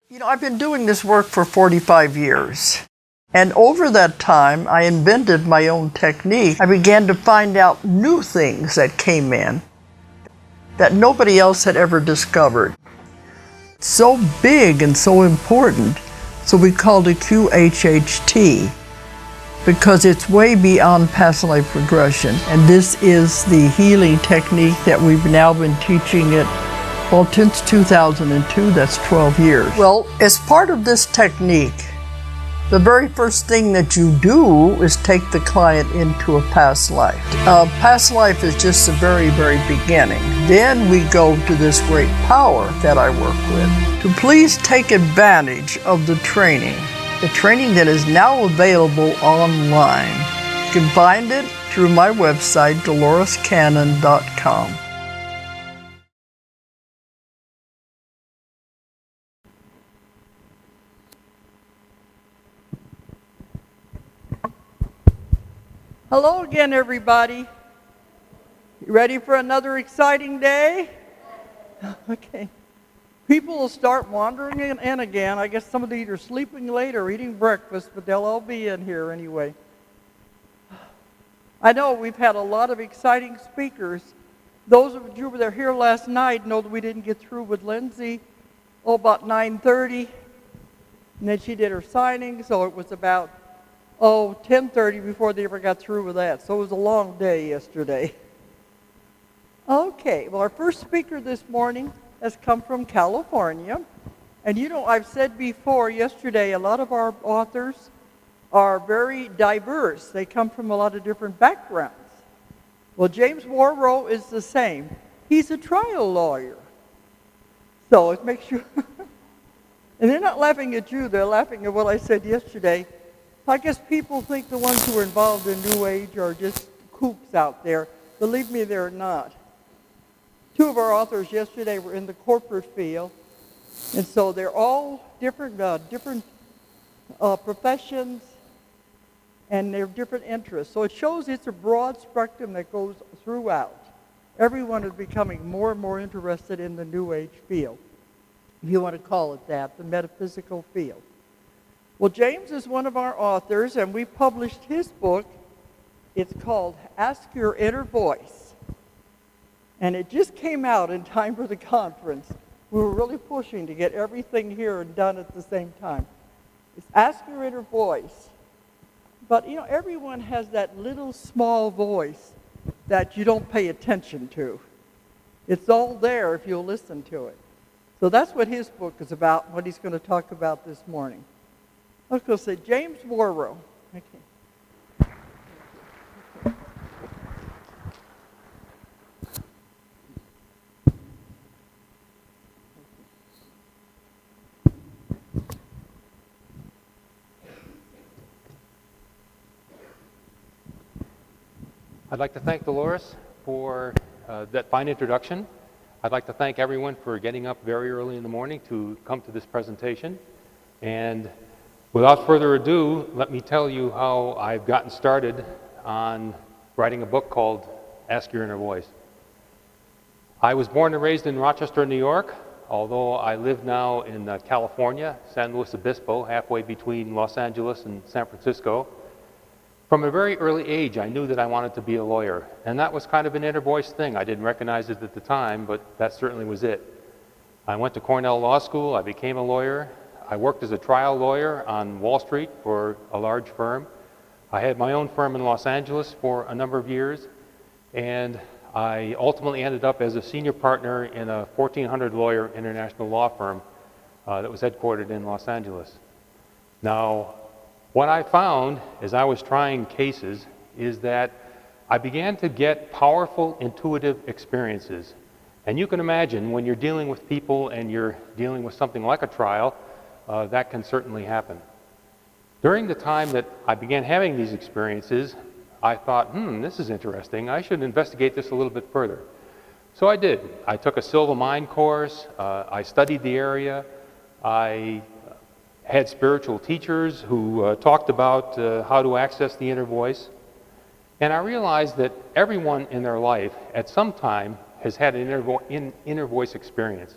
You know, I've been doing this work for 45 years. And over that time, I invented my own technique. I began to find out new things that came in that nobody else had ever discovered. So big and so important, so we called it QHHT, because it's way beyond past life regression. And this is the healing technique that we've now been teaching it, well, since 2002, that's 12 years. Well, as part of this technique, the very first thing that you do is take the client into a past life. Past life is just the very, very beginning. Then we go to this great power that I work with. To please take advantage of the training that is now available online. You can find it through my website, DoloresCannon.com. Hello again, everybody. You ready for another exciting day? Okay. People will start wandering in again. I guess some of them either sleeping late or eating breakfast, but they'll all be in here anyway. I know we've had a lot of exciting speakers. Those of you who were here last night know that we didn't get through with Lindsay about 9:30, and then she did her signing, so it was about 10:30 before they ever got through with that. So it was a long day yesterday. Okay, well, our first speaker this morning has come from California. And you know, I've said before yesterday, a lot of our authors are very diverse. They come from a lot of different backgrounds. Well, James Warro is the same. He's a trial lawyer. So it makes you... And they're not laughing at you, they're laughing at what I said yesterday. I guess people think the ones who are involved in New Age are just kooks out there. Believe me, they're not. Two of our authors yesterday were in the corporate field, and so they're all different professions, and they have different interests. So it shows it's a broad spectrum that goes throughout. Everyone is becoming more and more interested in the New Age field, if you want to call it that, the metaphysical field. Well, James is one of our authors, and we published his book. It's called Ask Your Inner Voice. And it just came out in time for the conference. We were really pushing to get everything here and done at the same time. It's Ask Your Inner Voice. But, you know, everyone has that little small voice that you don't pay attention to. It's all there if you'll listen to it. So that's what his book is about, what he's going to talk about this morning. I was going to say, James Warro. Okay. I'd like to thank Dolores for that fine introduction. I'd like to thank everyone for getting up very early in the morning to come to this presentation. And without further ado, let me tell you how I've gotten started on writing a book called Ask Your Inner Voice. I was born and raised in Rochester, New York, although I live now in California, San Luis Obispo, halfway between Los Angeles and San Francisco. From a very early age, I knew that I wanted to be a lawyer, and that was kind of an inner voice thing. I didn't recognize it at the time, but that certainly was it. I went to Cornell Law School, I became a lawyer. I worked as a trial lawyer on Wall Street for a large firm. I had my own firm in Los Angeles for a number of years, and I ultimately ended up as a senior partner in a 1,400 lawyer international law firm that was headquartered in Los Angeles. Now, what I found as I was trying cases is that I began to get powerful intuitive experiences. And you can imagine when you're dealing with people and you're dealing with something like a trial, that can certainly happen. During the time that I began having these experiences, I thought, this is interesting. I should investigate this a little bit further. So I did. I took a Silva Mind course. I studied the area. I had spiritual teachers who talked about how to access the inner voice. And I realized that everyone in their life at some time has had an inner voice experience.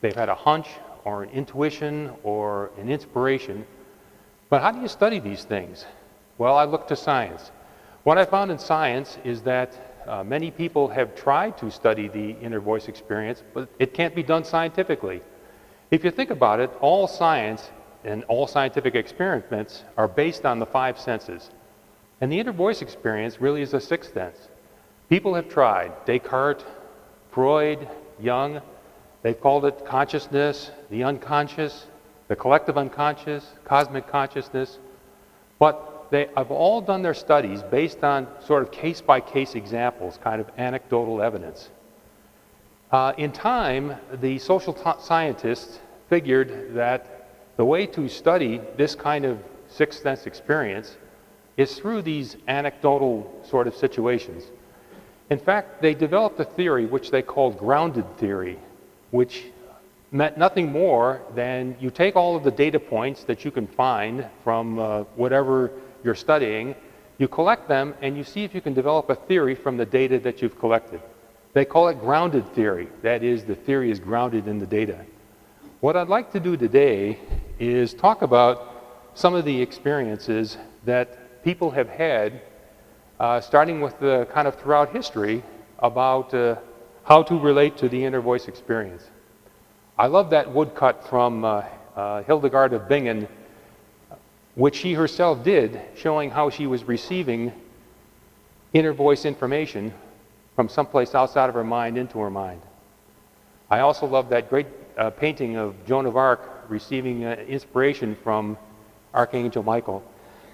They've had a hunch or an intuition or an inspiration. But how do you study these things? Well, I look to science. What I found in science is that many people have tried to study the inner voice experience, but it can't be done scientifically. If you think about it, all science and all scientific experiments are based on the five senses. And the inner voice experience really is a sixth sense. People have tried. Descartes, Freud, Jung, they've called it consciousness, the unconscious, the collective unconscious, cosmic consciousness. But they have all done their studies based on sort of case-by-case examples, kind of anecdotal evidence. In time, the social scientists figured that the way to study this kind of sixth sense experience is through these anecdotal sort of situations. In fact, they developed a theory which they called grounded theory, which meant nothing more than you take all of the data points that you can find from whatever you're studying, you collect them, and you see if you can develop a theory from the data that you've collected. They call it grounded theory. That is, the theory is grounded in the data. What I'd like to do today is talk about some of the experiences that people have had, starting with the kind of throughout history, about how to relate to the inner voice experience. I love that woodcut from Hildegard of Bingen, which she herself did, showing how she was receiving inner voice information from someplace outside of her mind into her mind. I also love that great painting of Joan of Arc receiving inspiration from Archangel Michael.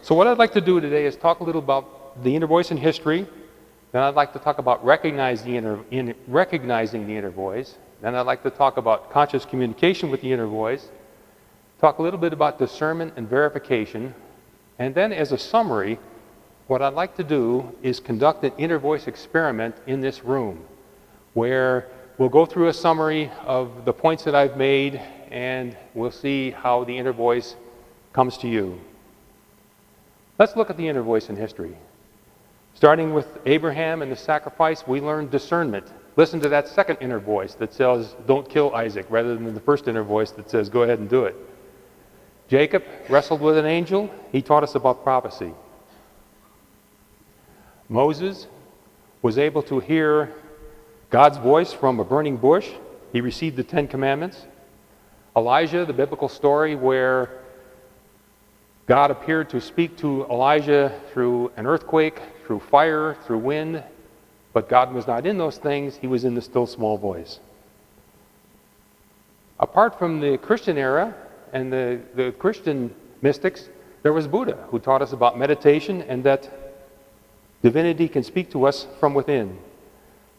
So what I'd like to do today is talk a little about the inner voice in history. Then I'd like to talk about recognizing the inner voice. Then I'd like to talk about conscious communication with the inner voice. Talk a little bit about discernment and verification. And then as a summary, what I'd like to do is conduct an inner voice experiment in this room, where we'll go through a summary of the points that I've made, and we'll see how the inner voice comes to you. Let's look at the inner voice in history. Starting with Abraham and the sacrifice, we learn discernment. Listen to that second inner voice that says, don't kill Isaac, rather than the first inner voice that says, go ahead and do it. Jacob wrestled with an angel. He taught us about prophecy. Moses was able to hear God's voice from a burning bush. He received the Ten Commandments. Elijah, the biblical story where God appeared to speak to Elijah through an earthquake, through fire, through wind, but God was not in those things. He was in the still small voice. Apart from the Christian era and the Christian mystics, there was Buddha, who taught us about meditation and that divinity can speak to us from within.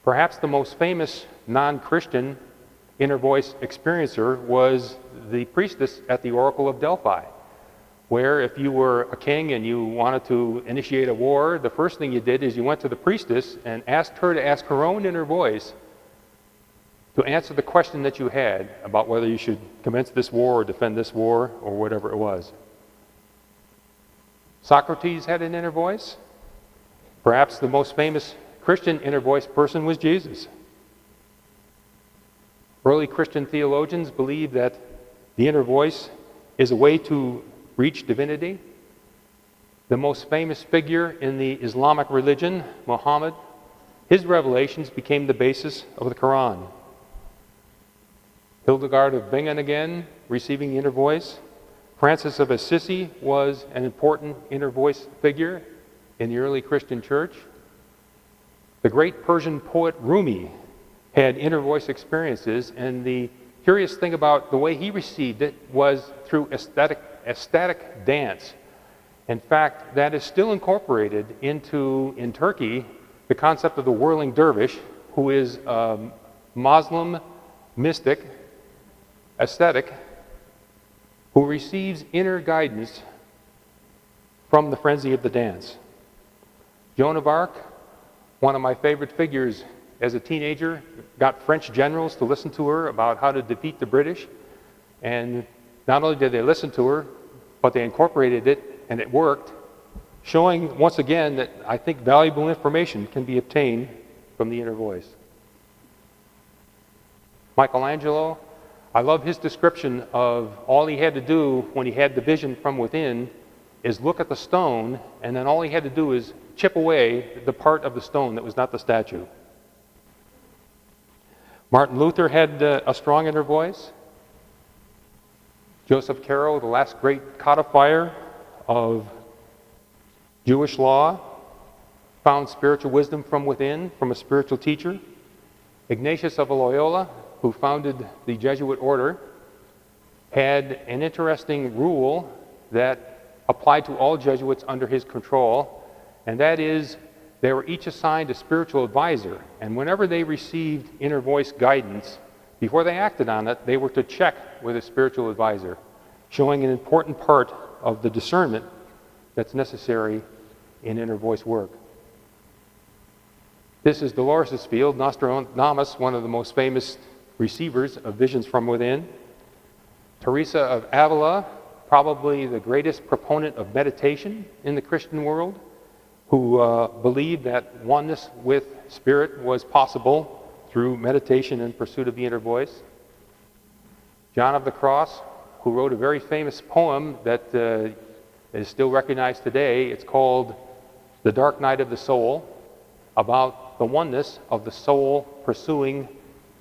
Perhaps the most famous non-Christian inner voice experiencer was the priestess at the Oracle of Delphi, where if you were a king and you wanted to initiate a war, the first thing you did is you went to the priestess and asked her to ask her own inner voice to answer the question that you had about whether you should commence this war or defend this war or whatever it was. Socrates had an inner voice. Perhaps the most famous Christian inner voice person was Jesus. Early Christian theologians believed that the inner voice is a way to reach divinity. The most famous figure in the Islamic religion, Muhammad, his revelations became the basis of the Quran. Hildegard of Bingen again, receiving the inner voice. Francis of Assisi was an important inner voice figure in the early Christian church. The great Persian poet Rumi had inner voice experiences, and the curious thing about the way he received it was through ecstatic dance. In fact, that is still incorporated into, in Turkey, the concept of the whirling dervish, who is a Muslim mystic, ascetic, who receives inner guidance from the frenzy of the dance. Joan of Arc, one of my favorite figures as a teenager, got French generals to listen to her about how to defeat the British. And not only did they listen to her, but they incorporated it, and it worked, showing once again that I think valuable information can be obtained from the inner voice. Michelangelo, I love his description of all he had to do when he had the vision from within is look at the stone, and then all he had to do is chip away the part of the stone that was not the statue. Martin Luther had a strong inner voice. Joseph Caro, the last great codifier of Jewish law, found spiritual wisdom from within, from a spiritual teacher. Ignatius of Loyola, who founded the Jesuit order, had an interesting rule that applied to all Jesuits under his control, and that is they were each assigned a spiritual advisor, and whenever they received inner voice guidance, before they acted on it, they were to check with a spiritual advisor, showing an important part of the discernment that's necessary in inner voice work. This is Dolores' field. Nostradamus, one of the most famous receivers of visions from within. Teresa of Avila, probably the greatest proponent of meditation in the Christian world, who believed that oneness with spirit was possible through meditation and pursuit of the inner voice. John of the Cross, who wrote a very famous poem that is still recognized today. It's called The Dark Night of the Soul, about the oneness of the soul pursuing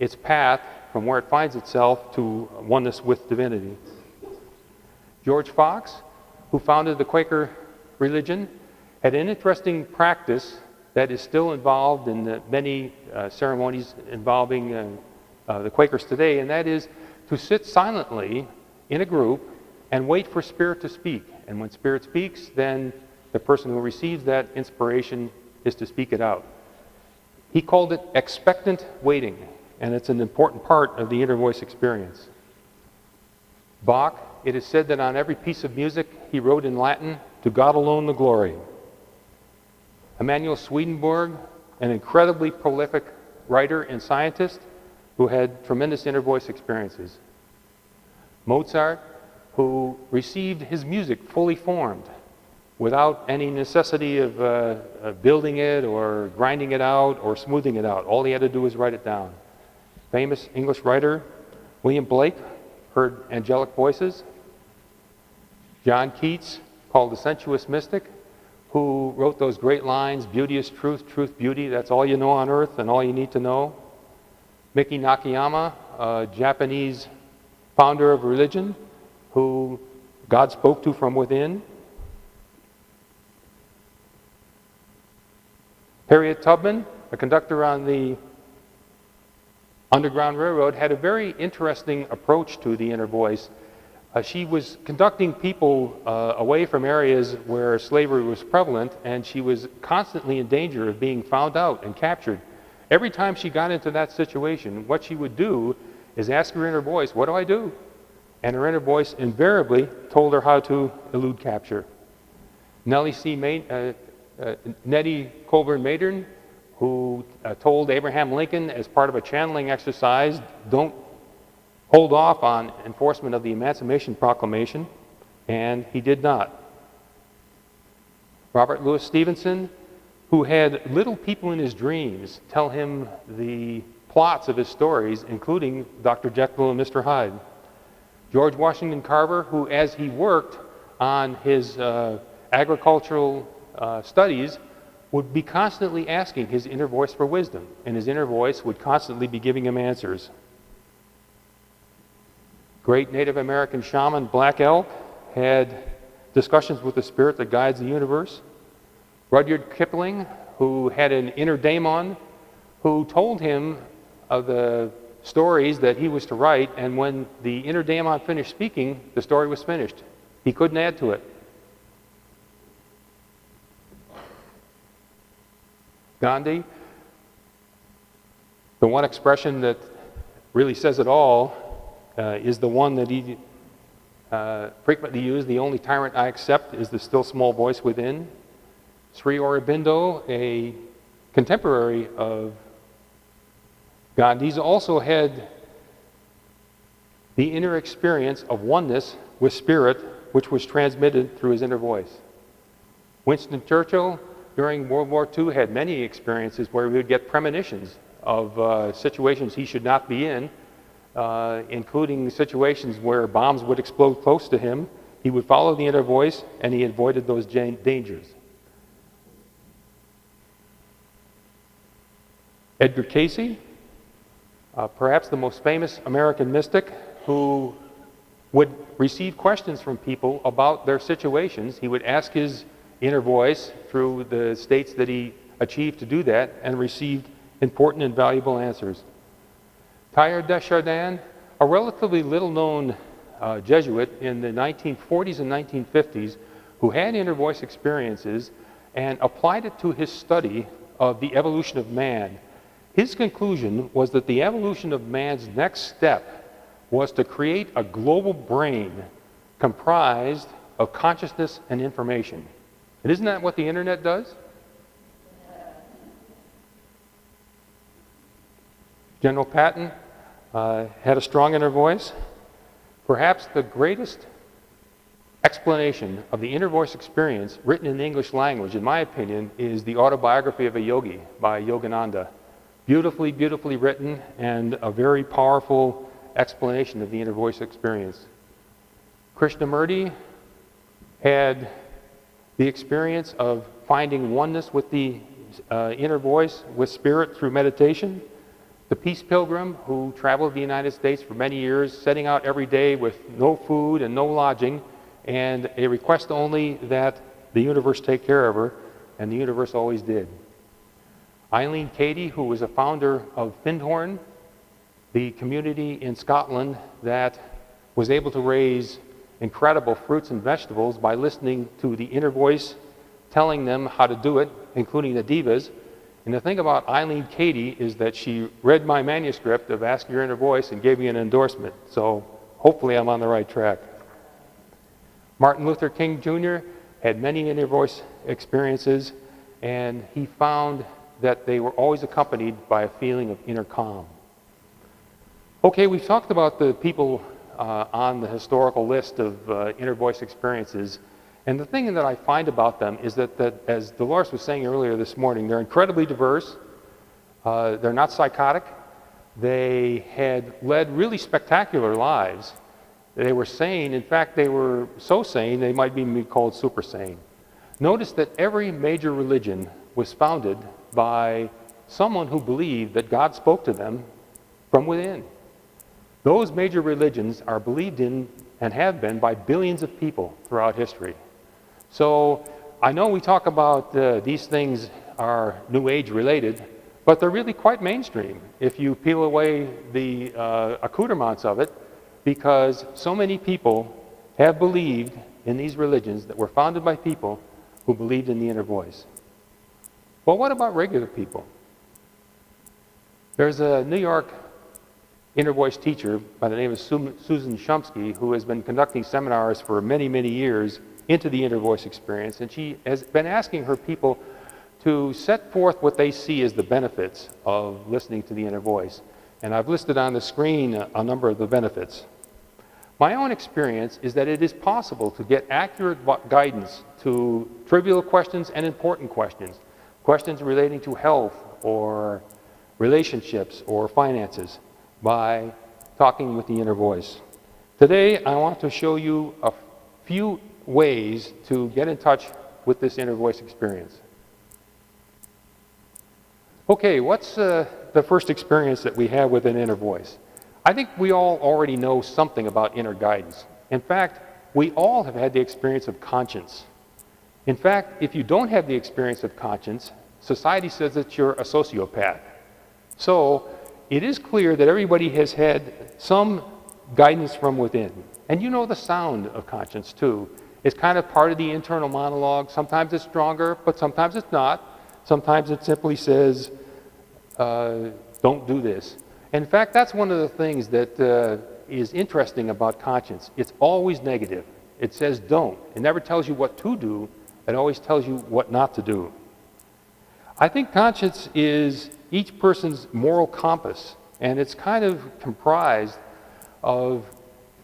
its path from where it finds itself to oneness with divinity. George Fox, who founded the Quaker religion, had an interesting practice that is still involved in the many ceremonies involving the Quakers today, and that is to sit silently in a group and wait for spirit to speak. And when spirit speaks, then the person who receives that inspiration is to speak it out. He called it expectant waiting, and it's an important part of the inner voice experience. Bach, it is said that on every piece of music he wrote in Latin, "To God alone the glory." Emanuel Swedenborg, an incredibly prolific writer and scientist who had tremendous inner voice experiences. Mozart, who received his music fully formed without any necessity of building it or grinding it out or smoothing it out. All he had to do was write it down. Famous English writer William Blake heard angelic voices. John Keats, called the sensuous mystic, who wrote those great lines, "Beauty is truth, truth beauty, that's all you know on earth and all you need to know." Miki Nakayama, a Japanese founder of religion, who God spoke to from within. Harriet Tubman, a conductor on the Underground Railroad, had a very interesting approach to the inner voice. She was conducting people away from areas where slavery was prevalent, and she was constantly in danger of being found out and captured. Every time she got into that situation, what she would do is ask her inner voice, "What do I do?" And her inner voice invariably told her how to elude capture. Nettie Colburn Maydern, who told Abraham Lincoln as part of a channeling exercise, "Don't hold off on enforcement of the Emancipation Proclamation," and he did not. Robert Louis Stevenson, who had little people in his dreams tell him the plots of his stories, including Dr. Jekyll and Mr. Hyde. George Washington Carver, who as he worked on his agricultural studies, would be constantly asking his inner voice for wisdom, and his inner voice would constantly be giving him answers. Great Native American shaman Black Elk had discussions with the spirit that guides the universe. Rudyard Kipling, who had an inner daemon who told him of the stories that he was to write, and when the inner daemon finished speaking, the story was finished. He couldn't add to it. Gandhi, the one expression that really says it all, is the one that he frequently used: "The only tyrant I accept is the still small voice within." Sri Aurobindo, a contemporary of Gandhi's, also had the inner experience of oneness with spirit, which was transmitted through his inner voice. Winston Churchill, during World War II, had many experiences where he would get premonitions of situations he should not be in, including situations where bombs would explode close to him. He would follow the inner voice, and he avoided those dangers. Edgar Cayce, perhaps the most famous American mystic, who would receive questions from people about their situations. He would ask his inner voice through the states that he achieved to do that, and received important and valuable answers. Teilhard de Chardin, a relatively little-known Jesuit in the 1940s and 1950s, who had inner voice experiences and applied it to his study of the evolution of man. His conclusion was that the evolution of man's next step was to create a global brain comprised of consciousness and information. And isn't that what the internet does? General Patton had a strong inner voice. Perhaps the greatest explanation of the inner voice experience written in the English language, in my opinion, is the Autobiography of a Yogi by Yogananda. Beautifully, beautifully written, and a very powerful explanation of the inner voice experience. Krishnamurti had the experience of finding oneness with the inner voice, with spirit, through meditation. The Peace Pilgrim, who traveled the United States for many years, setting out every day with no food and no lodging, and a request only that the universe take care of her, and the universe always did. Eileen Cady, who was a founder of Findhorn, the community in Scotland that was able to raise incredible fruits and vegetables by listening to the inner voice telling them how to do it, including the divas. And the thing about Eileen Cady is that she read my manuscript of Ask Your Inner Voice and gave me an endorsement. So hopefully I'm on the right track. Martin Luther King Jr. had many inner voice experiences, and he found that they were always accompanied by a feeling of inner calm. Okay, we've talked about the people on the historical list of inner voice experiences. And the thing that I find about them is that, as Dolores was saying earlier this morning, they're incredibly diverse. They're not psychotic. They had led really spectacular lives. They were sane. In fact, they were so sane, they might be called super sane. Notice that every major religion was founded by someone who believed that God spoke to them from within. Those major religions are believed in and have been by billions of people throughout history. So I know we talk about these things are New Age related, but they're really quite mainstream if you peel away the accoutrements of it, because so many people have believed in these religions that were founded by people who believed in the inner voice. Well, what about regular people? There's a New York inner voice teacher by the name of Susan Shumsky, who has been conducting seminars for many, many years into the inner voice experience, and she has been asking her people to set forth what they see as the benefits of listening to the inner voice. And I've listed on the screen a number of the benefits. My own experience is that it is possible to get accurate guidance to trivial questions and important questions, questions relating to health or relationships or finances, by talking with the inner voice. Today, I want to show you a few ways to get in touch with this inner voice experience. Okay, what's the first experience that we have with an inner voice? I think we all already know something about inner guidance. In fact, we all have had the experience of conscience. In fact, if you don't have the experience of conscience, society says that you're a sociopath. So it is clear that everybody has had some guidance from within. And you know the sound of conscience too. It's kind of part of the internal monologue. Sometimes it's stronger, but sometimes it's not. Sometimes it simply says, don't do this. In fact, that's one of the things that is interesting about conscience. It's always negative. It says don't. It never tells you what to do. It always tells you what not to do. I think conscience is each person's moral compass, and it's kind of comprised of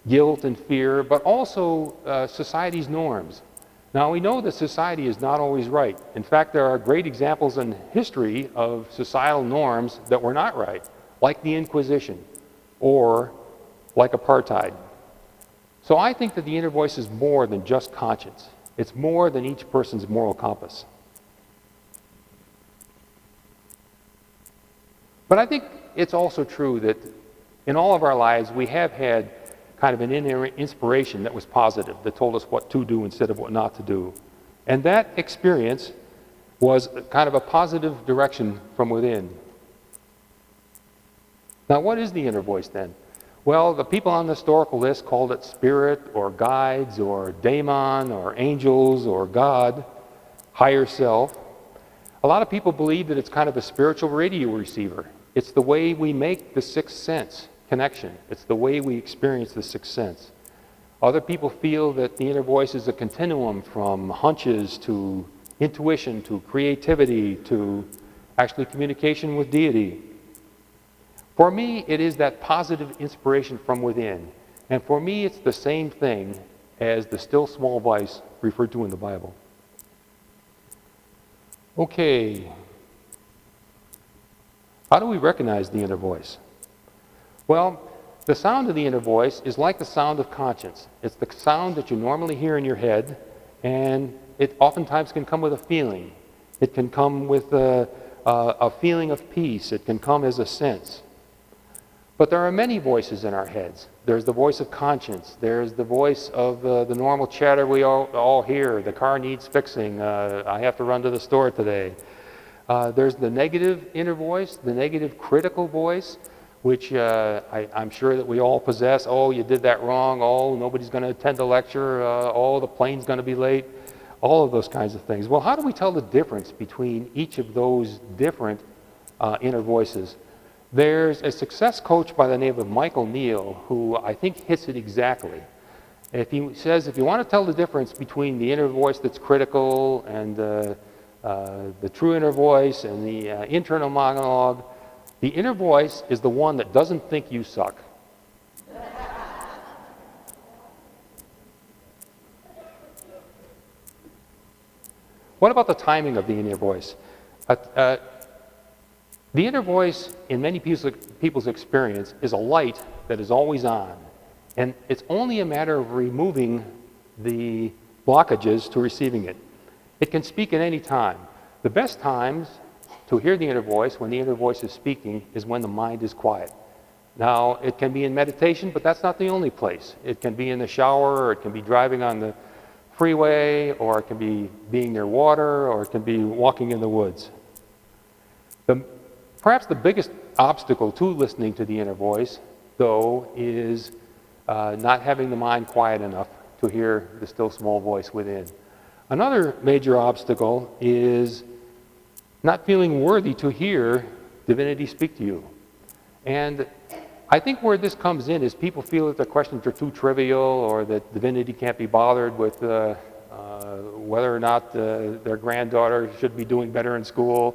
guilt and fear, but also society's norms. Now, we know that society is not always right. In fact, there are great examples in history of societal norms that were not right, like the Inquisition, or like apartheid. So I think that the inner voice is more than just conscience. It's more than each person's moral compass. But I think it's also true that in all of our lives we have had kind of an inner inspiration that was positive, that told us what to do instead of what not to do. And that experience was kind of a positive direction from within. Now, what is the inner voice then? Well, the people on the historical list called it spirit or guides or daemon or angels or God, higher self. A lot of people believe that it's kind of a spiritual radio receiver. It's the way we make the sixth sense connection. It's the way we experience the sixth sense. Other people feel that the inner voice is a continuum from hunches to intuition to creativity to actually communication with deity. For me, it is that positive inspiration from within. And for me, it's the same thing as the still small voice referred to in the Bible. Okay. How do we recognize the inner voice? Well, the sound of the inner voice is like the sound of conscience. It's the sound that you normally hear in your head, and it oftentimes can come with a feeling. It can come with a feeling of peace. It can come as a sense. But there are many voices in our heads. There's the voice of conscience. There's the voice of the normal chatter we all hear. The car needs fixing. I have to run to the store today. There's the negative inner voice, the negative critical voice, which I'm sure that we all possess. Oh, you did that wrong. Oh, nobody's going to attend the lecture. Oh, the plane's going to be late. All of those kinds of things. Well, how do we tell the difference between each of those different inner voices? There's a success coach by the name of Michael Neal who I think hits it exactly. He says if you want to tell the difference between the inner voice that's critical and the true inner voice and the internal monologue, the inner voice is the one that doesn't think you suck. What about the timing of the inner voice? The inner voice, in many people's experience, is a light that is always on. And it's only a matter of removing the blockages to receiving it. It can speak at any time. The best times to hear the inner voice, when the inner voice is speaking, is when the mind is quiet. Now, it can be in meditation, but that's not the only place. It can be in the shower, or it can be driving on the freeway, or it can be being near water, or it can be walking in the woods. Perhaps the biggest obstacle to listening to the inner voice, though, is not having the mind quiet enough to hear the still small voice within. Another major obstacle is not feeling worthy to hear divinity speak to you. And I think where this comes in is people feel that their questions are too trivial, or that divinity can't be bothered with whether or not their granddaughter should be doing better in school.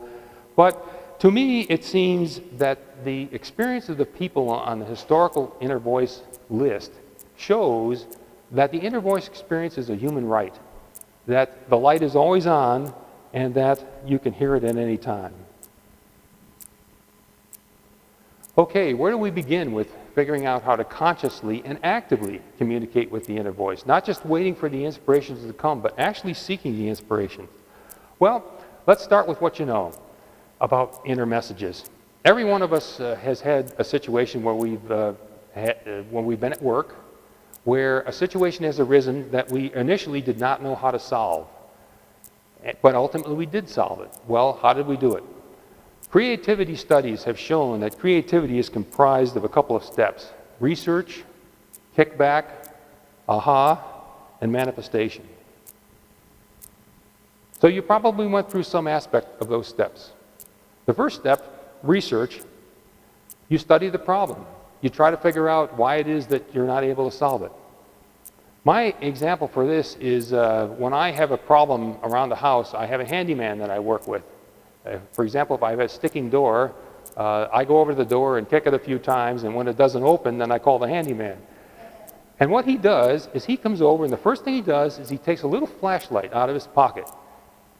But to me, it seems that the experience of the people on the historical inner voice list shows that the inner voice experience is a human right, that the light is always on, and that you can hear it at any time. Okay, where do we begin with figuring out how to consciously and actively communicate with the inner voice? Not just waiting for the inspirations to come, but actually seeking the inspiration. Well, let's start with what you know about inner messages. Every one of us has had a situation where when we've been at work, where a situation has arisen that we initially did not know how to solve, but ultimately we did solve it. Well, how did we do it? Creativity studies have shown that creativity is comprised of a couple of steps: research, kickback, aha, and manifestation. So you probably went through some aspect of those steps. The first step, research, you study the problem. You try to figure out why it is that you're not able to solve it. My example for this is when I have a problem around the house, I have a handyman that I work with. For example, if I have a sticking door, I go over to the door and kick it a few times, and when it doesn't open, then I call the handyman. And what he does is he comes over, and the first thing he does is he takes a little flashlight out of his pocket,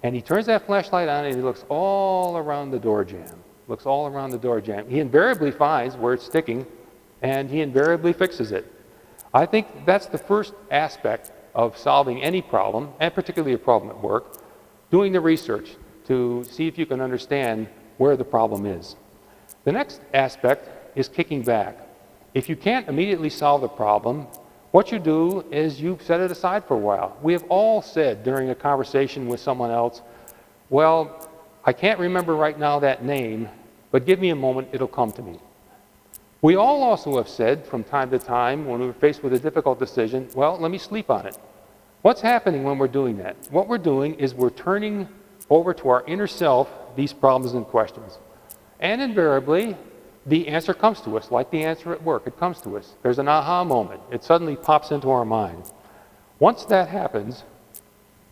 and he turns that flashlight on, and he looks all around the door jamb. Looks all around the door jamb. He invariably finds where it's sticking and he invariably fixes it. I think that's the first aspect of solving any problem, and particularly a problem at work, doing the research to see if you can understand where the problem is. The next aspect is kicking back. If you can't immediately solve the problem, what you do is you set it aside for a while. We have all said during a conversation with someone else, well, I can't remember right now that name, but give me a moment, it'll come to me. We all also have said from time to time when we're faced with a difficult decision, well, let me sleep on it. What's happening when we're doing that? What we're doing is we're turning over to our inner self these problems and questions. And invariably, the answer comes to us, like the answer at work. It comes to us. There's an aha moment. It suddenly pops into our mind. Once that happens,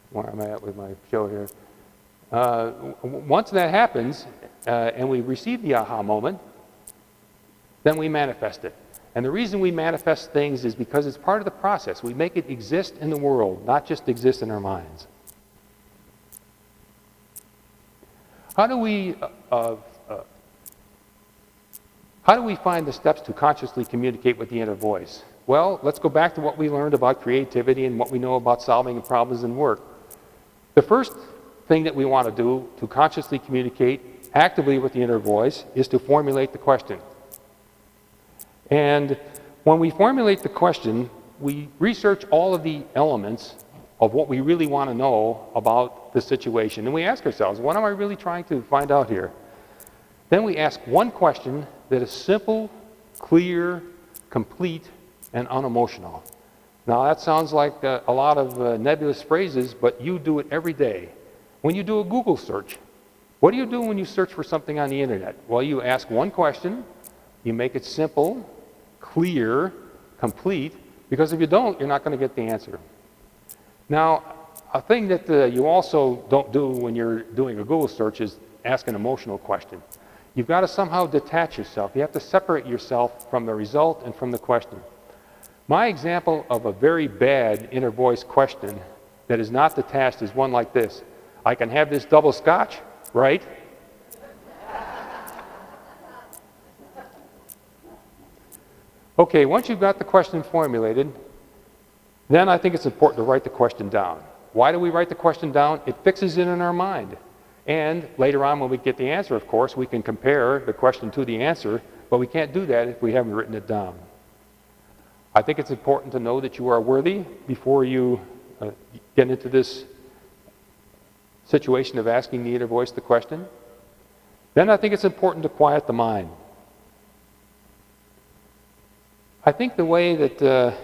where am I at with my show here? Once that happens and we receive the aha moment, then we manifest it. And the reason we manifest things is because it's part of the process. We make it exist in the world, not just exist in our minds. How do we find the steps to consciously communicate with the inner voice? Well, let's go back to what we learned about creativity and what we know about solving problems in work. The first thing that we want to do to consciously communicate actively with the inner voice is to formulate the question. And when we formulate the question, we research all of the elements of what we really want to know about the situation. And we ask ourselves, what am I really trying to find out here? Then we ask one question that is simple, clear, complete, and unemotional. Now that sounds like a lot of nebulous phrases, but you do it every day. When you do a Google search, what do you do when you search for something on the internet? Well, you ask one question, you make it simple, clear, complete, because if you don't, you're not going to get the answer. Now, a thing that you also don't do when you're doing a Google search is ask an emotional question. You've got to somehow detach yourself. You have to separate yourself from the result and from the question. My example of a very bad inner voice question that is not detached is one like this. I can have this double scotch, right? Okay, once you've got the question formulated, then I think it's important to write the question down. Why do we write the question down? It fixes it in our mind. And later on when we get the answer, of course, we can compare the question to the answer, but we can't do that if we haven't written it down. I think it's important to know that you are worthy before you get into this situation of asking the inner voice the question. Then I think it's important to quiet the mind. I think the way that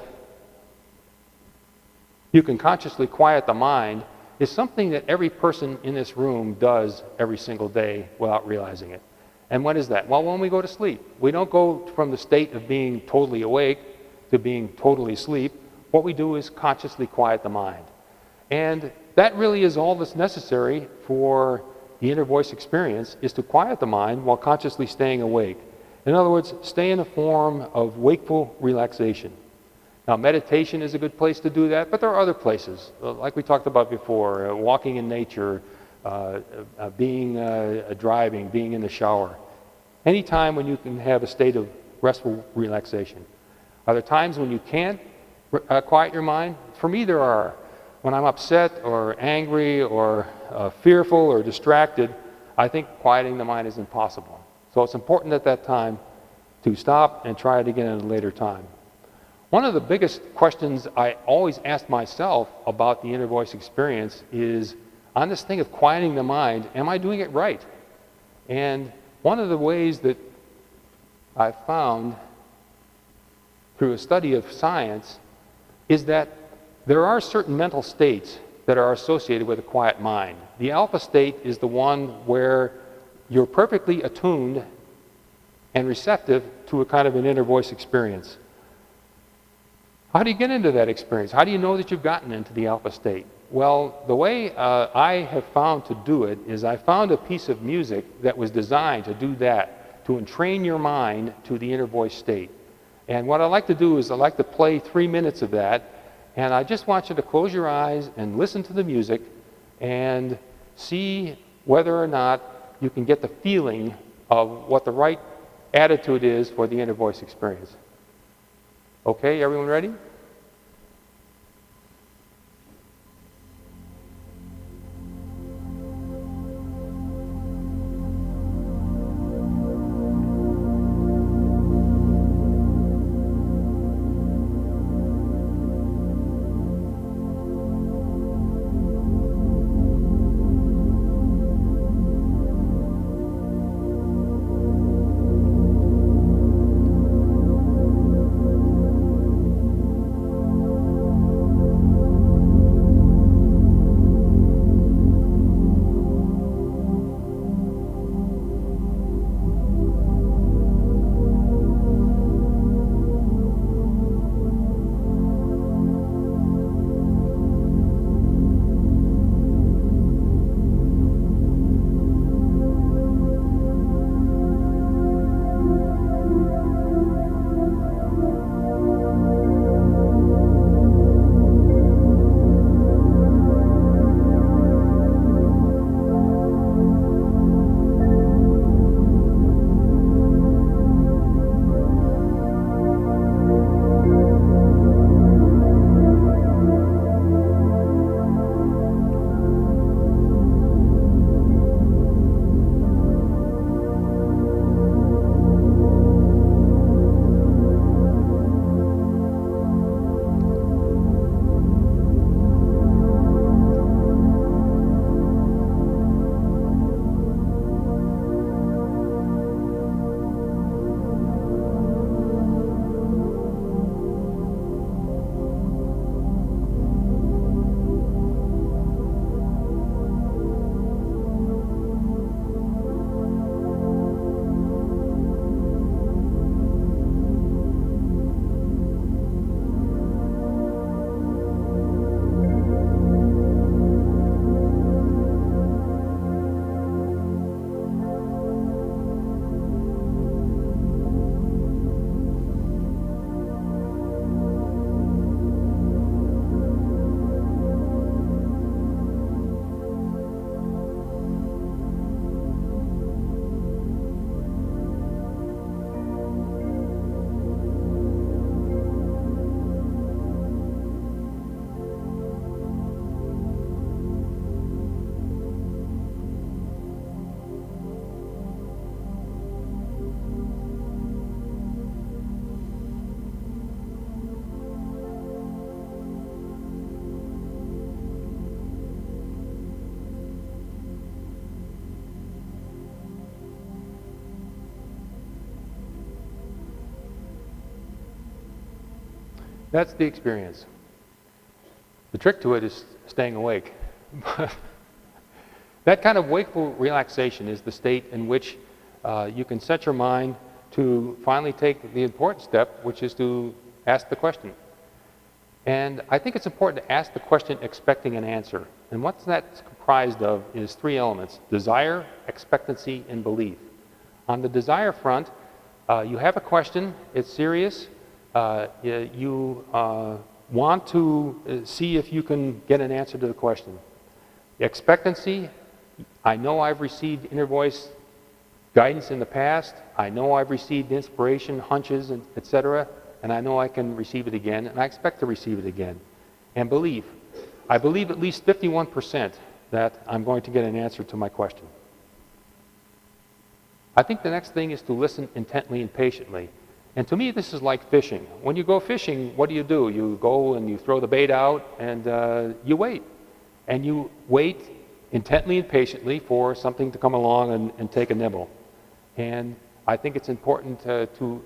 you can consciously quiet the mind is something that every person in this room does every single day without realizing it. And what is that? Well, when we go to sleep. We don't go from the state of being totally awake to being totally asleep. What we do is consciously quiet the mind. And that really is all that's necessary for the inner voice experience, is to quiet the mind while consciously staying awake. In other words, stay in a form of wakeful relaxation. Now, meditation is a good place to do that, but there are other places, like we talked about before, walking in nature, driving, being in the shower. Any time when you can have a state of restful relaxation. Are there times when you can't quiet your mind? For me, there are. When I'm upset or angry or fearful or distracted, I think quieting the mind is impossible. So it's important at that time to stop and try it again at a later time. One of the biggest questions I always ask myself about the inner voice experience is, on this thing of quieting the mind, am I doing it right? And one of the ways that I've found through a study of science is that there are certain mental states that are associated with a quiet mind. The alpha state is the one where you're perfectly attuned and receptive to a kind of an inner voice experience. How do you get into that experience? How do you know that you've gotten into the alpha state? Well, the way I have found to do it is I found a piece of music that was designed to do that, to entrain your mind to the inner voice state. And what I like to do is I like to play 3 minutes of that, and I just want you to close your eyes and listen to the music and see whether or not you can get the feeling of what the right attitude is for the inner voice experience. Okay, everyone ready? That's the experience. The trick to it is staying awake. That kind of wakeful relaxation is the state in which you can set your mind to finally take the important step, which is to ask the question. And I think it's important to ask the question expecting an answer. And what that's comprised of is three elements: desire, expectancy, and belief. On the desire front, you have a question, it's serious, you want to see if you can get an answer to the question. The expectancy, I know I've received inner voice guidance in the past, I know I've received inspiration, hunches, etc., and I know I can receive it again, and I expect to receive it again. And belief, I believe at least 51% that I'm going to get an answer to my question. I think the next thing is to listen intently and patiently. And to me, this is like fishing. When you go fishing, what do? You go and you throw the bait out and you wait. And you wait intently and patiently for something to come along and take a nibble. And I think it's important to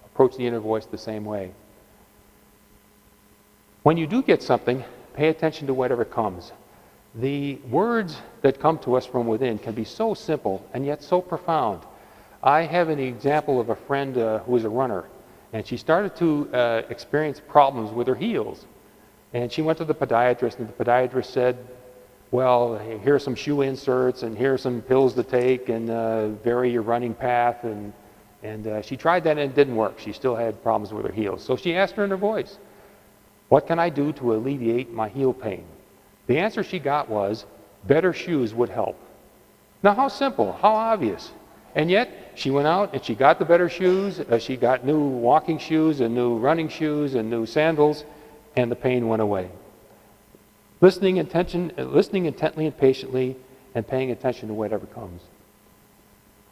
approach the inner voice the same way. When you do get something, pay attention to whatever comes. The words that come to us from within can be so simple and yet so profound. I have an example of a friend who was a runner, and she started to experience problems with her heels. And she went to the podiatrist, and the podiatrist said, well, here are some shoe inserts, and here are some pills to take, and vary your running path. And she tried that, and it didn't work. She still had problems with her heels. So she asked her in her voice, what can I do to alleviate my heel pain? The answer she got was, better shoes would help. Now, how simple, how obvious. And yet, she went out and she got the better shoes. She got new walking shoes and new running shoes and new sandals, and the pain went away. Listening intently and patiently, and paying attention to whatever comes.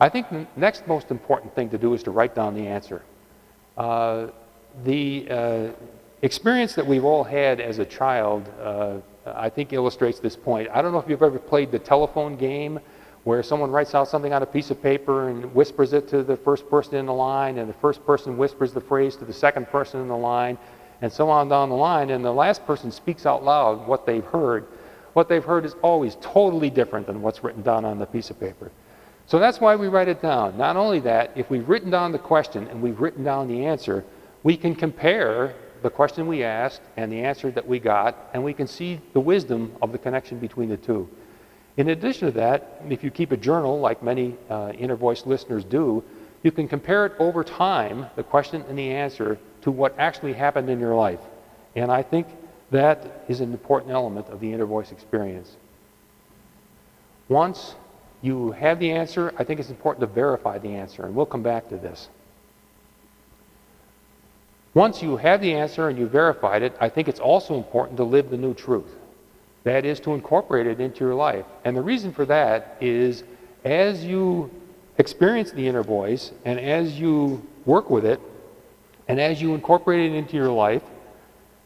I think the next most important thing to do is to write down the answer. The experience that we've all had as a child, I think illustrates this point. I don't know if you've ever played the telephone game where someone writes out something on a piece of paper and whispers it to the first person in the line, and the first person whispers the phrase to the second person in the line, and so on down the line, and the last person speaks out loud what they've heard. What they've heard is always totally different than what's written down on the piece of paper. So that's why we write it down. Not only that, if we've written down the question and we've written down the answer, we can compare the question we asked and the answer that we got, and we can see the wisdom of the connection between the two. In addition to that, if you keep a journal, like many inner voice listeners do, you can compare it over time, the question and the answer, to what actually happened in your life. And I think that is an important element of the inner voice experience. Once you have the answer, I think it's important to verify the answer, and we'll come back to this. Once you have the answer and you verified it, I think it's also important to live the new truth. That is, to incorporate it into your life. And the reason for that is, as you experience the inner voice, and as you work with it, and as you incorporate it into your life,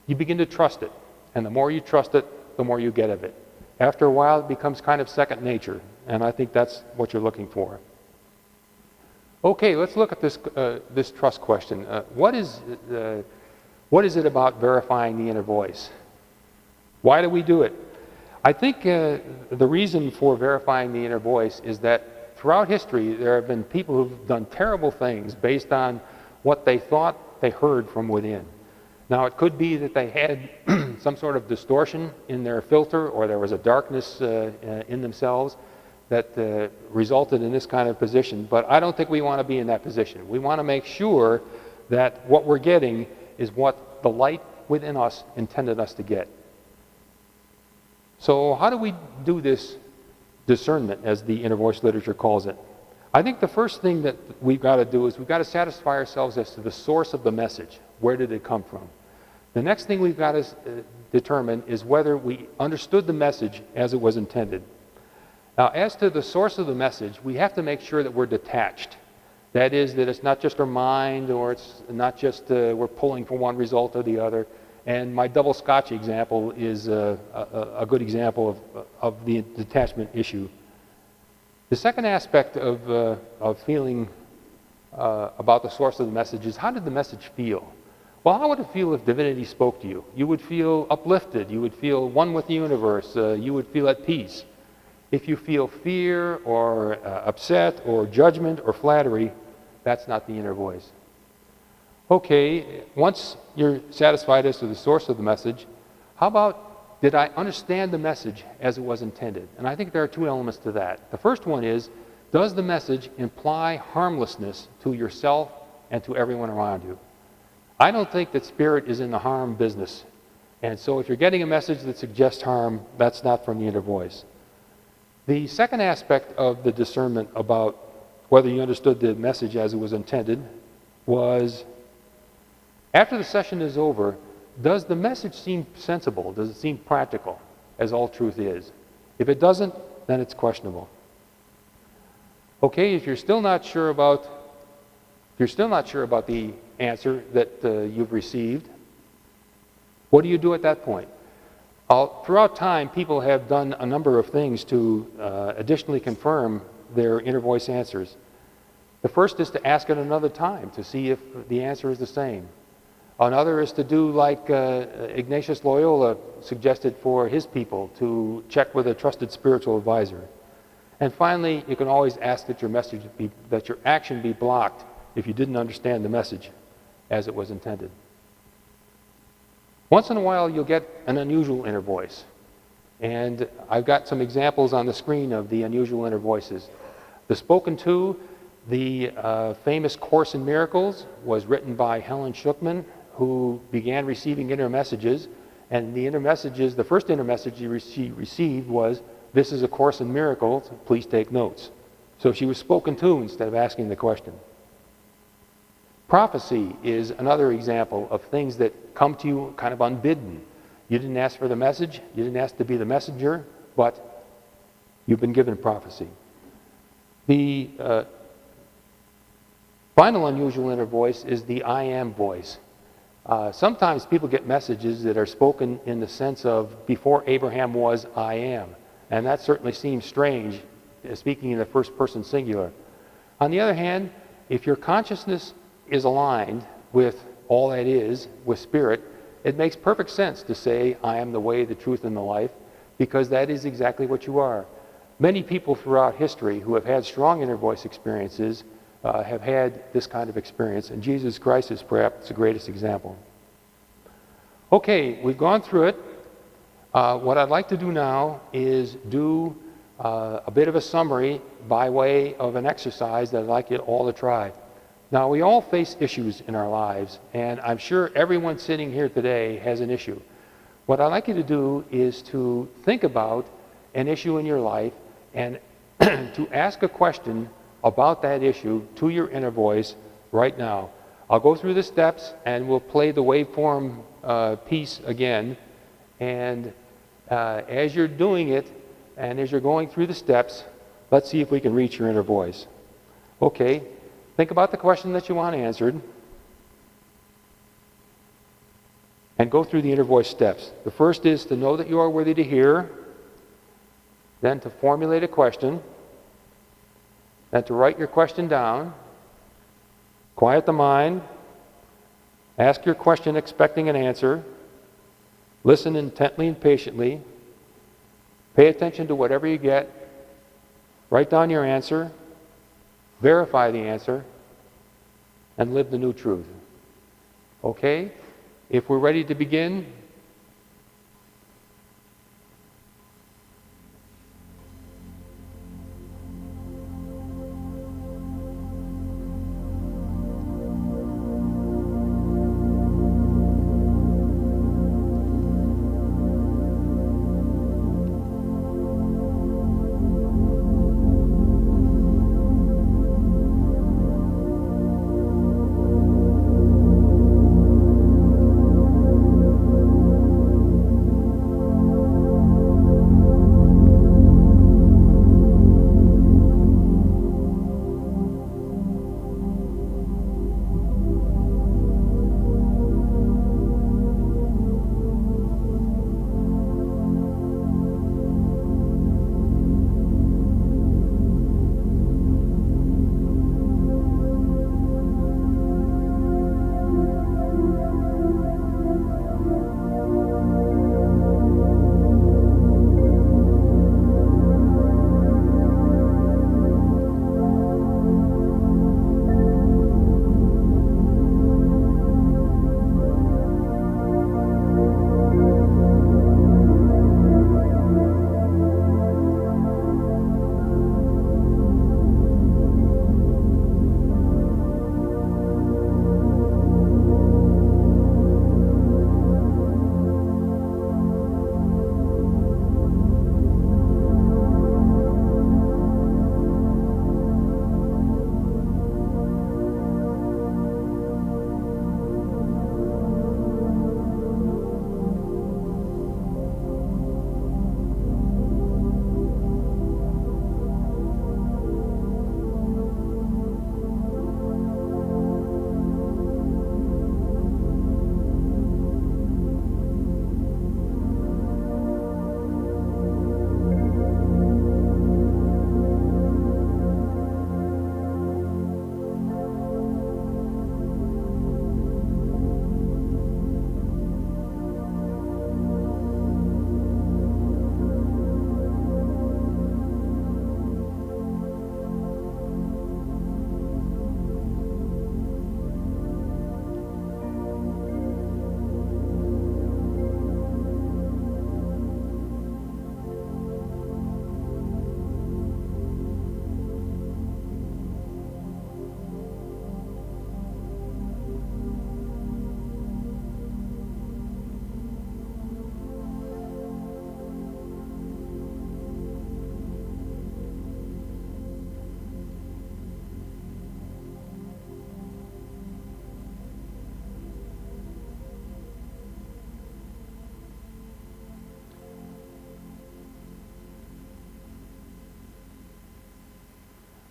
you begin to trust it. And the more you trust it, the more you get of it. After a while, it becomes kind of second nature. And I think that's what you're looking for. Okay, let's look at this trust question. What is it about verifying the inner voice? Why do we do it? I think the reason for verifying the inner voice is that throughout history, there have been people who've done terrible things based on what they thought they heard from within. Now, it could be that they had some sort of distortion in their filter, or there was a darkness in themselves that resulted in this kind of position. But I don't think we want to be in that position. We want to make sure that what we're getting is what the light within us intended us to get. So how do we do this discernment, as the inner voice literature calls it? I think the first thing that we've got to do is we've got to satisfy ourselves as to the source of the message. Where did it come from? The next thing we've got to determine is whether we understood the message as it was intended. Now, as to the source of the message, we have to make sure that we're detached. That is, that it's not just our mind, or it's not just we're pulling from one result or the other. And my double scotch example is a good example of the detachment issue. The second aspect of feeling about the source of the message is, how did the message feel? Well, how would it feel if divinity spoke to you? You would feel uplifted. You would feel one with the universe. You would feel at peace. If you feel fear or upset or judgment or flattery, that's not the inner voice. Okay, once you're satisfied as to the source of the message, how about, did I understand the message as it was intended? And I think there are two elements to that. The first one is, does the message imply harmlessness to yourself and to everyone around you? I don't think that spirit is in the harm business. And so if you're getting a message that suggests harm, that's not from the inner voice. The second aspect of the discernment about whether you understood the message as it was intended was, after the session is over, does the message seem sensible? Does it seem practical, as all truth is? If it doesn't, then it's questionable. Okay, if you're still not sure about the answer that you've received, what do you do at that point? Throughout time, people have done a number of things to additionally confirm their inner voice answers. The first is to ask it another time to see if the answer is the same. Another is to do like Ignatius Loyola suggested for his people, to check with a trusted spiritual advisor. And finally, you can always ask that your action be blocked if you didn't understand the message as it was intended. Once in a while, you'll get an unusual inner voice. And I've got some examples on the screen of the unusual inner voices. The spoken to, the famous Course in Miracles, was written by Helen Schuckman, who began receiving inner messages. And the inner messages, the first inner message she received was, "This is a Course in Miracles, please take notes." So she was spoken to instead of asking the question. Prophecy is another example of things that come to you kind of unbidden. You didn't ask for the message, you didn't ask to be the messenger, but you've been given prophecy. The final unusual inner voice is the I am voice. Sometimes people get messages that are spoken in the sense of, before Abraham was, I am. And that certainly seems strange, speaking in the first person singular. On the other hand, if your consciousness is aligned with all that is, with spirit, it makes perfect sense to say, I am the way, the truth, and the life, because that is exactly what you are. Many people throughout history who have had strong inner voice experiences have had this kind of experience, and Jesus Christ is perhaps the greatest example. Okay, we've gone through it. What I'd like to do now is do a bit of a summary by way of an exercise that I'd like you all to try. Now, we all face issues in our lives, and I'm sure everyone sitting here today has an issue. What I'd like you to do is to think about an issue in your life and to ask a question about that issue to your inner voice right now. I'll go through the steps and we'll play the waveform piece again. And as you're doing it and as you're going through the steps, let's see if we can reach your inner voice. Okay, think about the question that you want answered and go through the inner voice steps. The first is to know that you are worthy to hear, then to formulate a question, then to write your question down, quiet the mind, ask your question expecting an answer, listen intently and patiently, pay attention to whatever you get, write down your answer, verify the answer, and live the new truth. Okay? If we're ready to begin,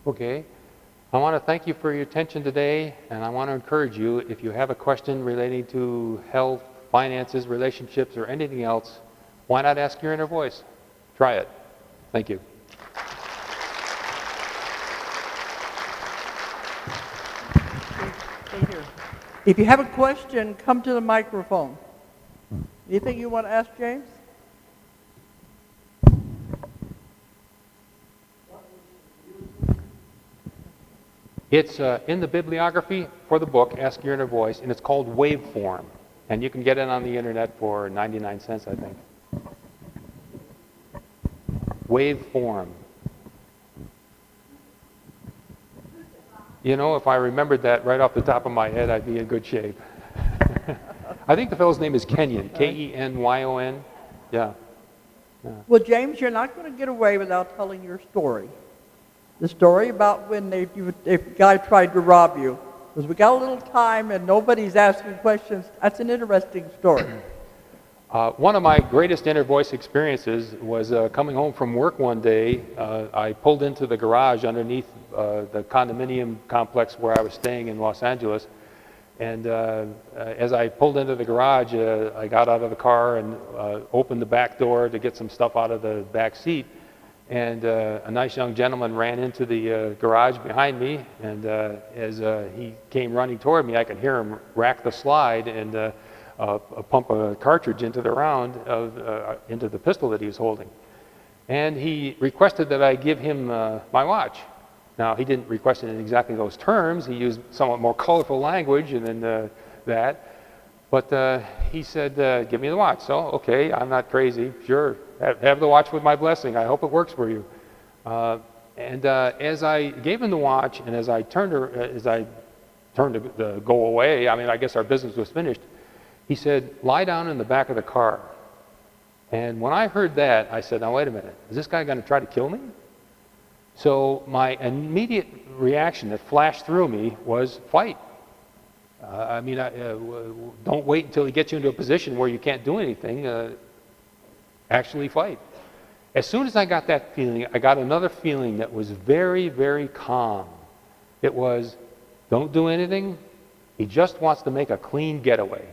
Okay. I want to thank you for your attention today, and I want to encourage you, if you have a question relating to health, finances, relationships, or anything else, why not ask your inner voice? Try it. Thank you. Stay here. If you have a question, come to the microphone. Anything you want to ask James? It's in the bibliography for the book, Ask Your Inner Voice, and it's called Waveform. And you can get it on the internet for 99 cents, I think. Waveform. You know, if I remembered that right off the top of my head, I'd be in good shape. I think the fellow's name is Kenyon, Kenyon. Yeah. Well, James, you're not going to get away without telling your story. The story about when a guy tried to rob you. Because we got a little time and nobody's asking questions. That's an interesting story. One of my greatest inner voice experiences was coming home from work one day. I pulled into the garage underneath the condominium complex where I was staying in Los Angeles. And as I pulled into the garage, I got out of the car and opened the back door to get some stuff out of the back seat. And a nice young gentleman ran into the garage behind me, and as he came running toward me, I could hear him rack the slide and pump a cartridge into the round into the pistol that he was holding. And he requested that I give him my watch. Now, he didn't request it in exactly those terms. He used somewhat more colorful language than that. But he said, give me the watch. So, okay, I'm not crazy. Sure, have the watch with my blessing. I hope it works for you. As I gave him the watch, and as I turned to go away, I mean, I guess our business was finished, he said, lie down in the back of the car. And when I heard that, I said, now wait a minute, is this guy going to try to kill me? So my immediate reaction that flashed through me was fight. Don't wait until he gets you into a position where you can't do anything. Actually fight. As soon as I got that feeling, I got another feeling that was very, very calm. It was, don't do anything. He just wants to make a clean getaway.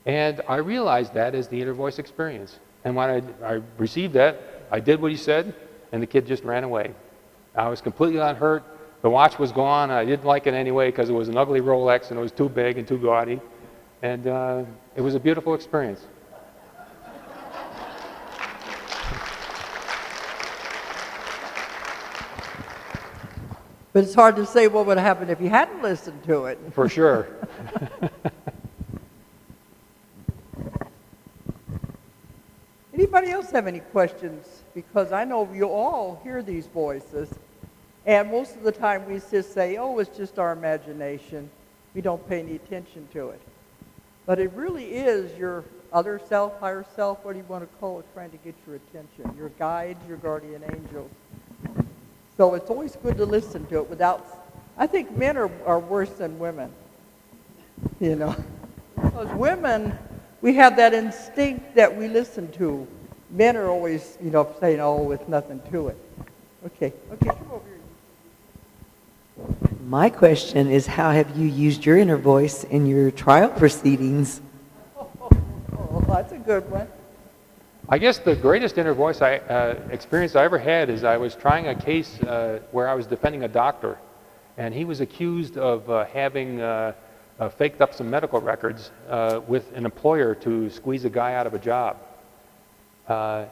And I realized that as the inner voice experience. And when I received that, I did what he said, and the kid just ran away. I was completely unhurt. The watch was gone. I didn't like it anyway because it was an ugly Rolex and it was too big and too gaudy. And it was a beautiful experience. But it's hard to say what would happen if you hadn't listened to it. For sure. Anybody else have any questions? Because I know you all hear these voices. And most of the time we just say, oh, it's just our imagination. We don't pay any attention to it. But it really is your other self, higher self, what do you want to call it, trying to get your attention. Your guides, your guardian angels. So it's always good to listen to it without, I think men are worse than women. You know. Because women, we have that instinct that we listen to. Men are always, saying, oh, it's nothing to it. Okay, come over here. My question is, how have you used your inner voice in your trial proceedings? Oh, that's a good one. I guess the greatest inner voice experience I ever had is I was trying a case where I was defending a doctor, and he was accused of having faked up some medical records with an employer to squeeze a guy out of a job. I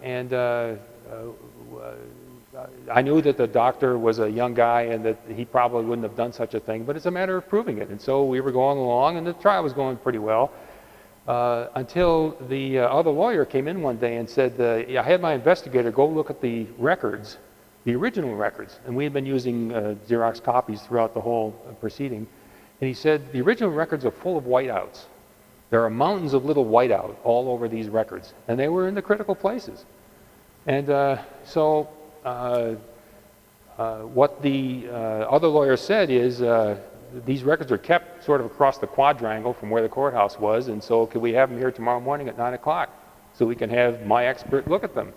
knew that the doctor was a young guy and that he probably wouldn't have done such a thing, but it's a matter of proving it. And so we were going along, and the trial was going pretty well until the other lawyer came in one day and said, I had my investigator go look at the records, the original records, and we had been using Xerox copies throughout the whole proceeding. And he said, the original records are full of whiteouts. There are mountains of little whiteout all over these records, and they were in the critical places. And what the other lawyer said is these records are kept sort of across the quadrangle from where the courthouse was, and so could we have them here tomorrow morning at 9 o'clock so we can have my expert look at them?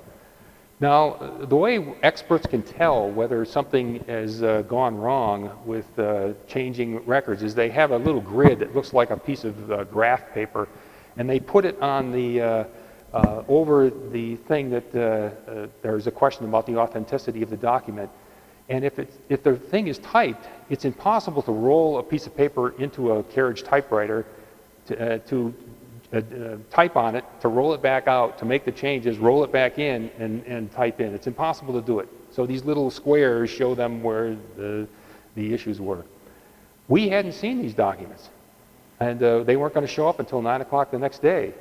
Now, the way experts can tell whether something has gone wrong with changing records is they have a little grid that looks like a piece of graph paper, and they put it on the over the thing that there's a question about the authenticity of the document. And if the thing is typed, it's impossible to roll a piece of paper into a carriage typewriter to type on it, to roll it back out, to make the changes, roll it back in, and type in. It's impossible to do it. So these little squares show them where the issues were. We hadn't seen these documents, and they weren't going to show up until 9 o'clock the next day.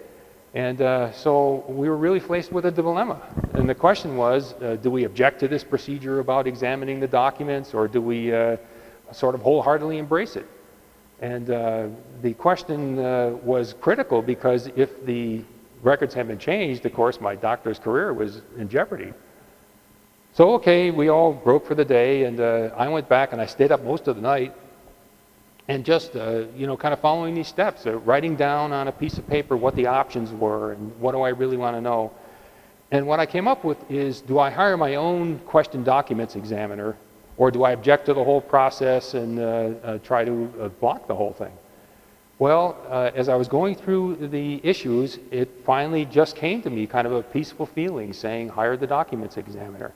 And so we were really faced with a dilemma. And the question was, do we object to this procedure about examining the documents, or do we sort of wholeheartedly embrace it? And the question was critical, because if the records had been changed, of course, my doctor's career was in jeopardy. So, okay, we all broke for the day, and I went back and I stayed up most of the night and just, you know, kind of following these steps, writing down on a piece of paper what the options were and what do I really want to know. And what I came up with is, do I hire my own question documents examiner, or do I object to the whole process and try to block the whole thing? Well, as I was going through the issues, it finally just came to me, kind of a peaceful feeling, saying, hire the documents examiner.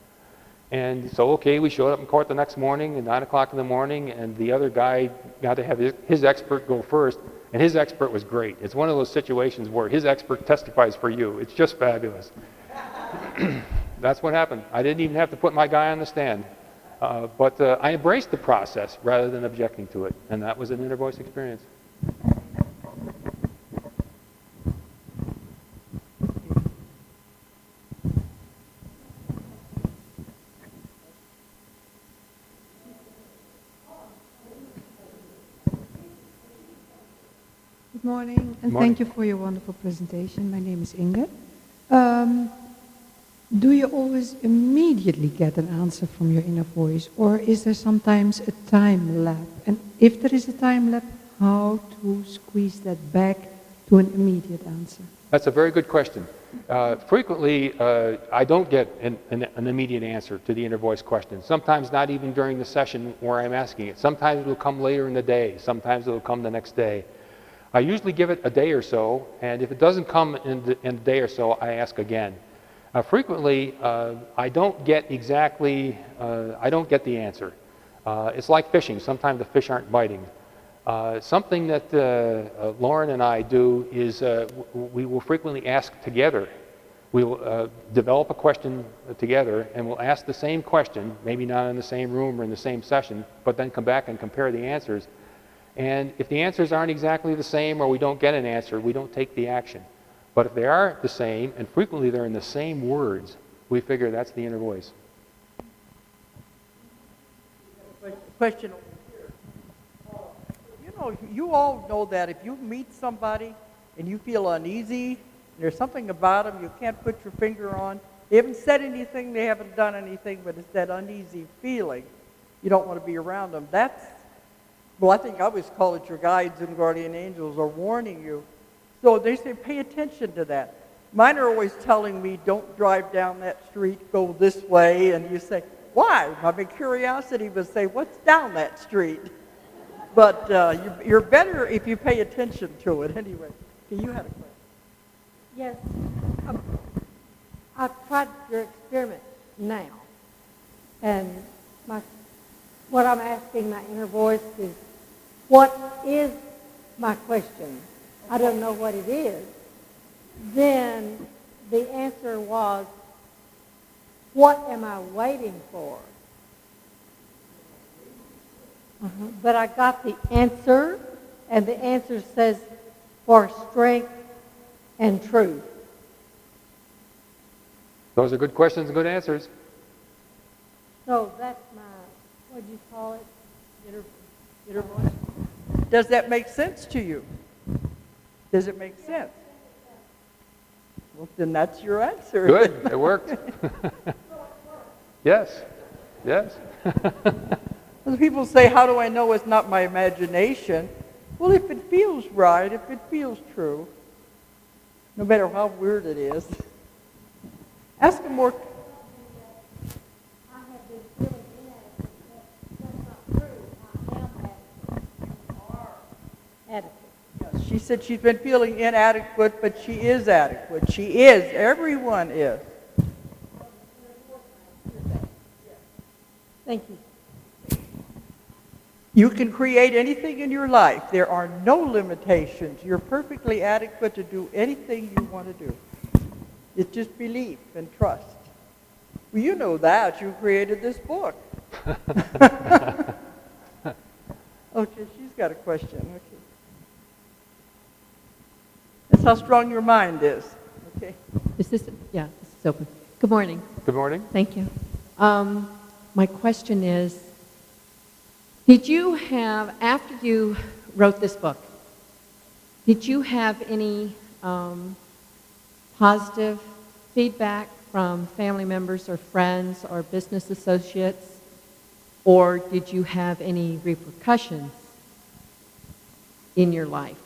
And so, okay, we showed up in court the next morning at 9 o'clock in the morning, and the other guy got to have his expert go first, and his expert was great. It's one of those situations where his expert testifies for you. It's just fabulous. That's what happened. I didn't even have to put my guy on the stand. But I embraced the process rather than objecting to it, and that was an inner voice experience. Good morning, and thank you for your wonderful presentation. My name is Inge. Do you always immediately get an answer from your inner voice, or is there sometimes a time lapse? And if there is a time lapse, how to squeeze that back to an immediate answer? That's a very good question. Frequently, I don't get an immediate answer to the inner voice question. Sometimes not even during the session where I'm asking it. Sometimes it'll come later in the day. Sometimes it'll come the next day. I usually give it a day or so, and if it doesn't come in a day or so, I ask again. Frequently, I don't get exactly, I don't get the answer. It's like fishing. Sometimes the fish aren't biting. Something that Lauren and I do is we will frequently ask together. We will develop a question together, and we'll ask the same question, maybe not in the same room or in the same session, but then come back and compare the answers. And if the answers aren't exactly the same, or we don't get an answer, we don't take the action. But if they are the same, and frequently they're in the same words, we figure that's the inner voice. Question over here. You know, you all know that if you meet somebody and you feel uneasy, there's something about them you can't put your finger on. They haven't said anything, they haven't done anything, but it's that uneasy feeling. You don't want to be around them. Well, I think I always call it your guides and guardian angels are warning you. So they say, pay attention to that. Mine are always telling me, don't drive down that street, go this way. And you say, why? I mean, curiosity would say, what's down that street? But you're better if you pay attention to it anyway. Okay, you had a question. Yes. I've tried your experiment now. And what I'm asking my inner voice is, what is my question? I don't know what it is. Then the answer was, what am I waiting for? But I got the answer, and the answer says, for strength and truth. Those are good questions and good answers. So that's my, what do you call it? Inner voice. Does that make sense to you? Does it make sense? Well, then that's your answer. Good, it worked. Yes, yes. When people say, how do I know it's not my imagination? Well, if it feels right, if it feels true, no matter how weird it is. Ask them more. said she's been feeling inadequate, but she is adequate. She is. Everyone is. Thank you. You can create anything in your life. There are no limitations. You're perfectly adequate to do anything you want to do. It's just belief and trust. Well, you know that. You created this book. Okay, she's got a question. Okay. That's how strong your mind is. Okay. This is open. Good morning. Good morning. Thank you. My question is, did you have, after you wrote this book, did you have any positive feedback from family members or friends or business associates? Or did you have any repercussions in your life?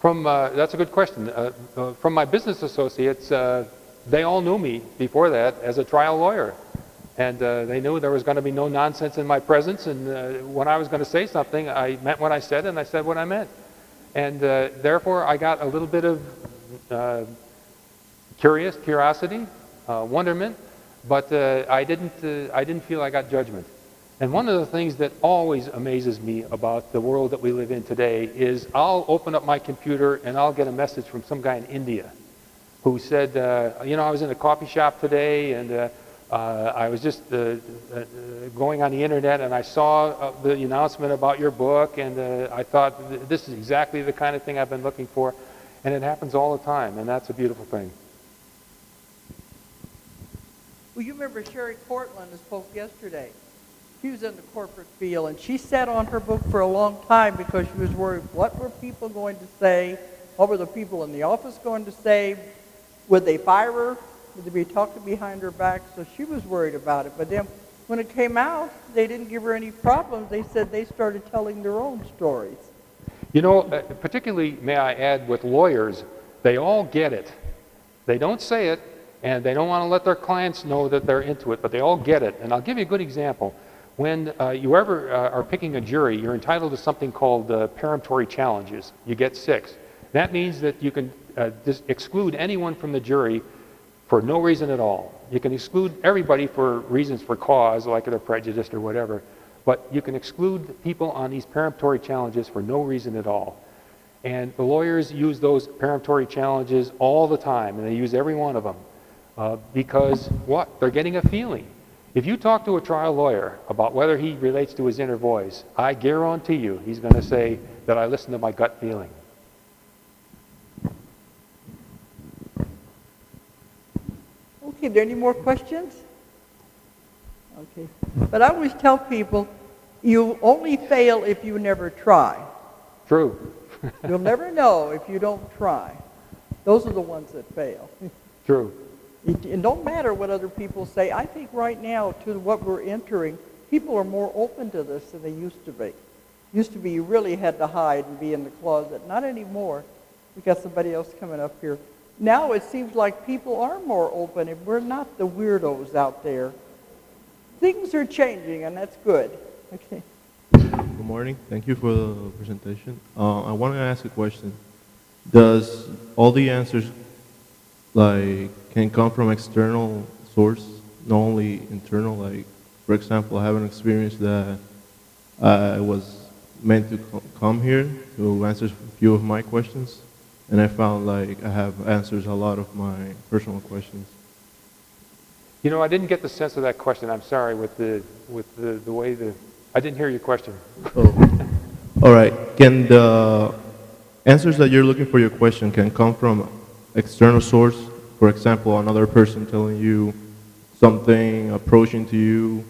That's a good question. From my business associates, they all knew me before that as a trial lawyer. And they knew there was going to be no nonsense in my presence. And when I was going to say something, I meant what I said, and I said what I meant. And therefore, I got a little bit of curiosity, wonderment, but I didn't feel I got judgment. And one of the things that always amazes me about the world that we live in today is I'll open up my computer and I'll get a message from some guy in India who said, I was in a coffee shop today and I was just going on the internet and I saw the announcement about your book and I thought this is exactly the kind of thing I've been looking for. And it happens all the time, and that's a beautiful thing. Well, you remember Sherry Cortland who spoke yesterday. She was in the corporate field, and she sat on her book for a long time because she was worried, what were people going to say? What were the people in the office going to say? Would they fire her? Would they be talking behind her back? So she was worried about it. But then when it came out, they didn't give her any problems. They said they started telling their own stories. You know, particularly, may I add, with lawyers, they all get it. They don't say it, and they don't want to let their clients know that they're into it, but they all get it. And I'll give you a good example. When you ever are picking a jury, you're entitled to something called peremptory challenges. You get 6. That means that you can exclude anyone from the jury for no reason at all. You can exclude everybody for reasons for cause, like they're prejudiced or whatever, but you can exclude people on these peremptory challenges for no reason at all. And the lawyers use those peremptory challenges all the time, and they use every one of them because what? They're getting a feeling. If you talk to a trial lawyer about whether he relates to his inner voice, I guarantee you he's going to say that I listen to my gut feeling. Okay, are there any more questions? Okay. But I always tell people, you only fail if you never try. True. You'll never know if you don't try. Those are the ones that fail. True. It don't matter what other people say. I think right now, to what we're entering, people are more open to this than they used to be. Used to be you really had to hide and be in the closet. Not anymore. We got somebody else coming up here. Now it seems like people are more open, and we're not the weirdos out there. Things are changing, and that's good. Okay. Good morning. Thank you for the presentation. I want to ask a question. Does all the answers can come from external source, not only internal? Like, for example, I have an experience that I was meant to come here to answer a few of my questions, and I found like I have answers a lot of my personal questions. You know, I didn't get the sense of that question. I'm sorry with the way I didn't hear your question. Oh. All right. Can the answers that you're looking for your question can come from external source? For example, another person telling you something, approaching to you.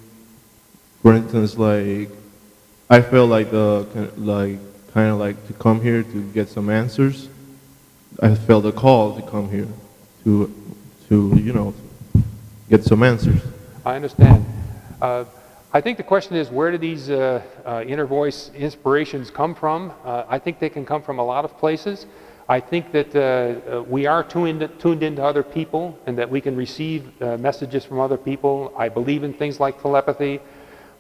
For instance, like I felt like kind of like to come here to get some answers. I felt a call to come here to get some answers. I understand. I think the question is, where do these inner voice inspirations come from? I think they can come from a lot of places. I think that we are tuned into other people and that we can receive messages from other people. I believe in things like telepathy.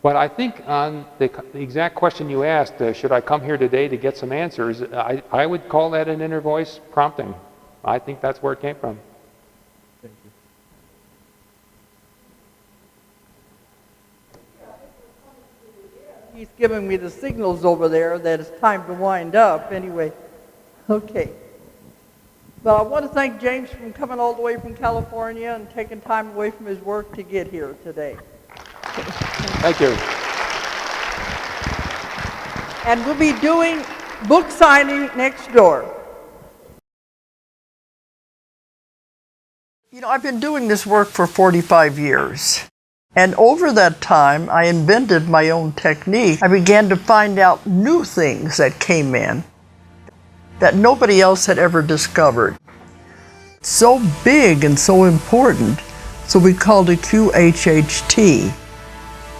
But I think on the exact question you asked, should I come here today to get some answers, I would call that an inner voice prompting. I think that's where it came from. Thank you. He's giving me the signals over there that it's time to wind up. Anyway, okay. Well, I want to thank James for coming all the way from California and taking time away from his work to get here today. Thank you. And we'll be doing book signing next door. You know, I've been doing this work for 45 years. And over that time, I invented my own technique. I began to find out new things that came in that nobody else had ever discovered. So big and so important, so we called it QHHT,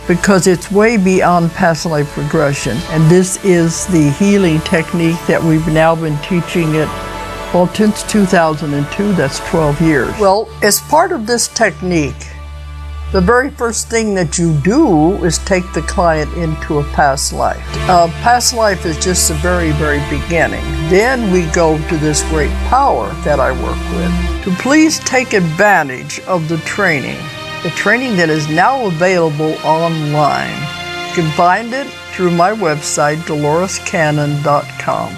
because it's way beyond past life regression. And this is the healing technique that we've now been teaching it, well, since 2002, that's 12 years. Well, as part of this technique, the very first thing that you do is take the client into a past life. Past life is just the very, very beginning. Then we go to this great power that I work with. To please take advantage of the training that is now available online. You can find it through my website, DoloresCannon.com.